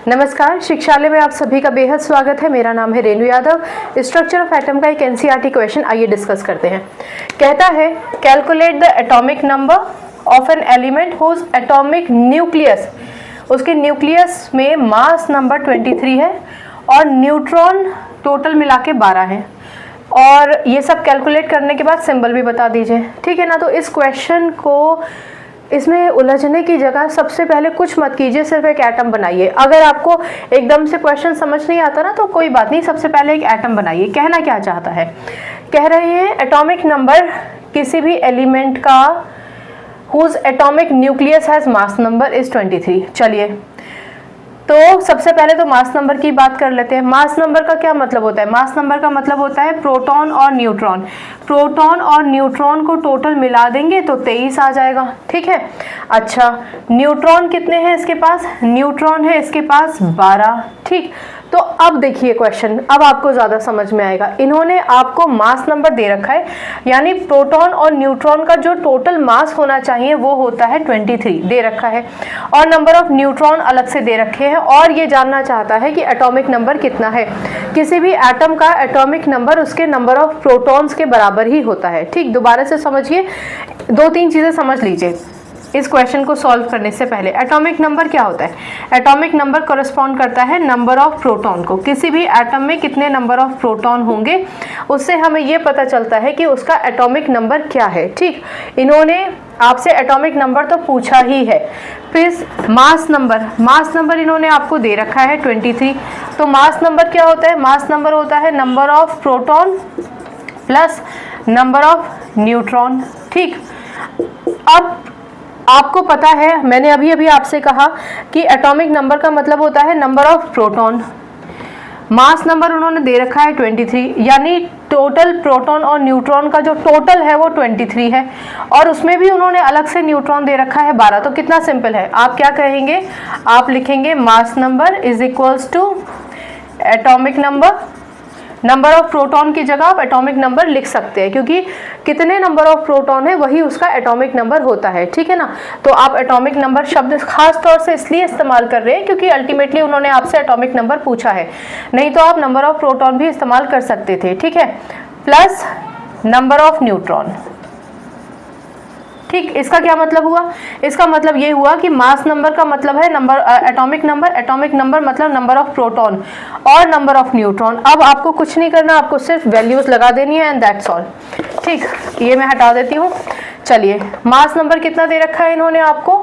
नमस्कार, शिक्षालय में आप सभी का बेहद स्वागत है। मेरा नाम है Renu Yadav. Structure of atom का एक एनसीईआरटी क्वेश्चन आइए डिस्कस करते हैं। कहता है calculate the atomic number of an element whose atomic nucleus, उसके न्यूक्लियस में मास नंबर 23 है और न्यूट्रॉन टोटल मिला के 12 है। और ये सब कैलकुलेट करने के बाद सिंबल भी बता दीजिए, ठीक है ना। तो इस क्वेश्चन को इसमें उलझने की जगह सबसे पहले कुछ मत कीजिए, सिर्फ एक एटम बनाइए। अगर आपको एकदम से क्वेश्चन समझ नहीं आता ना तो कोई बात नहीं, सबसे पहले एक एटम बनाइए। कहना क्या चाहता है, कह रहे हैं एटॉमिक नंबर किसी भी एलिमेंट का whose atomic nucleus has mass number is 23। चलिए तो सबसे पहले तो मास नंबर की बात कर लेते हैं। मास नंबर का क्या मतलब होता है? मास नंबर का मतलब होता है प्रोटॉन और न्यूट्रॉन। प्रोटॉन और न्यूट्रॉन को टोटल मिला देंगे तो 23 आ जाएगा, ठीक है। अच्छा, न्यूट्रॉन कितने हैं इसके पास? न्यूट्रॉन है इसके पास 12, ठीक। तो अब देखिए क्वेश्चन, अब आपको ज़्यादा समझ में आएगा। इन्होंने आपको मास नंबर दे रखा है, यानी प्रोटॉन और न्यूट्रॉन का जो टोटल मास होना चाहिए वो होता है 23 दे रखा है, और नंबर ऑफ न्यूट्रॉन अलग से दे रखे हैं। और ये जानना चाहता है कि एटॉमिक नंबर कितना है। किसी भी एटम का एटॉमिक नंबर उसके नंबर ऑफ प्रोटॉन्स के बराबर ही होता है, ठीक। दोबारा से समझिए, 2-3 चीज़ें समझ लीजिए इस क्वेश्चन को सॉल्व करने से पहले। एटॉमिक नंबर क्या होता है? एटॉमिक नंबर कॉरेस्पॉन्ड करता है नंबर ऑफ प्रोटॉन को। किसी भी एटम में कितने नंबर ऑफ प्रोटॉन होंगे उससे हमें ये पता चलता है कि उसका एटॉमिक नंबर क्या है, ठीक। इन्होंने आपसे एटॉमिक नंबर तो पूछा ही है। फिर मास नंबर इन्होंने आपको दे रखा है 23। तो मास नंबर क्या होता है? मास नंबर होता है number of proton plus number of neutron, ठीक। अब आपको पता है, मैंने अभी अभी आपसे कहा कि एटॉमिक नंबर का मतलब होता है number of proton. Mass number उन्होंने दे रखा है 23, यानी टोटल प्रोटॉन और न्यूट्रॉन का जो टोटल है वो 23 है, और उसमें भी उन्होंने अलग से न्यूट्रॉन दे रखा है 12। तो कितना सिंपल है, आप क्या कहेंगे? आप लिखेंगे mass number is equals to atomic number. Number of proton की जगह आप एटॉमिक नंबर लिख सकते हैं, क्योंकि कितने नंबर ऑफ प्रोटॉन है वही उसका एटॉमिक नंबर होता है, ठीक है ना। तो आप एटॉमिक नंबर शब्द खास तौर से इसलिए इस्तेमाल कर रहे हैं क्योंकि अल्टीमेटली उन्होंने आपसे एटॉमिक नंबर पूछा है, नहीं तो आप नंबर ऑफ प्रोटॉन भी इस्तेमाल कर सकते थे, ठीक है, प्लस नंबर ऑफ न्यूट्रॉन, ठीक। इसका क्या मतलब हुआ? इसका मतलब ये हुआ कि मास नंबर का मतलब है नंबर एटॉमिक नंबर मतलब नंबर ऑफ प्रोटॉन और नंबर ऑफ न्यूट्रॉन। अब आपको कुछ नहीं करना, आपको सिर्फ वैल्यूज लगा देनी है एंड दैट्स ऑल, ठीक। ये मैं हटा देती हूँ। चलिए, मास नंबर कितना दे रखा है इन्होंने आपको?